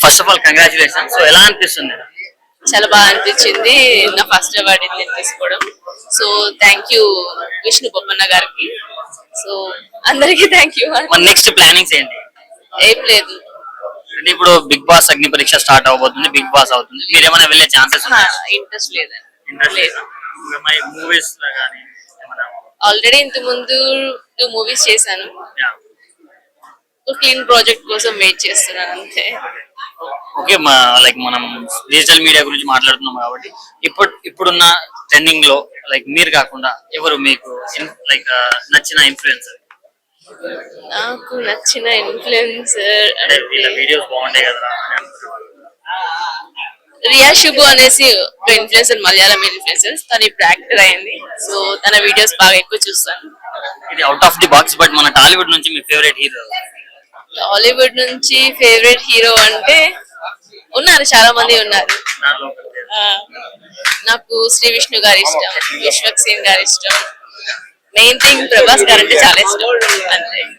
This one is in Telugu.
First of all congratulation. So ఎలా అనిపిస్తుంది? చాలా బాగా అనిపించింది నా ఫస్ట్ అవార్డు తీసుకోవడం. So thank you Vishnu Bommanna గారికి. సో అందరికి థ్యాంక్ యూ. మన నెక్స్ట్ ప్లానింగ్స్ ఏంటి? ఏం లేదు, అంటే ఇప్పుడు బిగ్ బాస్ అగ్ని పరీక్ష స్టార్ట్ అవబోతుంది, బిగ్ బాస్ అవుతుంది, మీరు ఏమైనా వెళ్ళే ఛాన్సెస్ ఉన్నాయా? ఇంట్రెస్ట్ లేదండి. ఇంట్రెస్ట్ లేదా? మూవీస్ కానీ ఏమైనా? ఆల్రెడీ ఇంత ముందు 2 మూవీస్ చేశాను. క్లీన్ ప్రాజెక్ట్ కోసం వెయిట్ చేస్తున్నాను అంతే. ఓకే, లైక్ మనం డిజిటల్ మీడియా గురించి మాట్లాడుతున్నాం కాబట్టి ఇప్పుడున్న ట్రెండింగ్ లో లైక్ మీరు కాకుండా ఎవరు మీకు లైక్ నచ్చిన ఇన్ఫ్లుయెన్సర్? నాకు నచ్చిన ఇన్ఫ్లుయెన్సర్ వీడియోస్ బాగుంటాయి కదా. రియా శుభు అనేసి ఒక ఇన్ఫ్లుయెన్సర్, మలయాళం ఇన్ఫ్లుయెన్సర్. తను ఇప్పుడు యాక్టర్ అయింది. సో తన వీడియోస్ బాగా ఎక్కువ చూస్తాను. ఇది out of the box, but మన టాలీవుడ్ నుంచి మీ ఫేవరెట్ హీరో? టాలీవుడ్ నుంచి ఫేవరెట్ హీరో అంటే ఉన్నారు, చాలా మంది ఉన్నారు. నాకు శ్రీ విష్ణు గారి ఇష్టం, విశ్వక్ సేన్ గారి ఇష్టం. మెయిన్ థింగ్ ప్రభాస్ గారు అంటే చాలా ఇష్టం అంతే.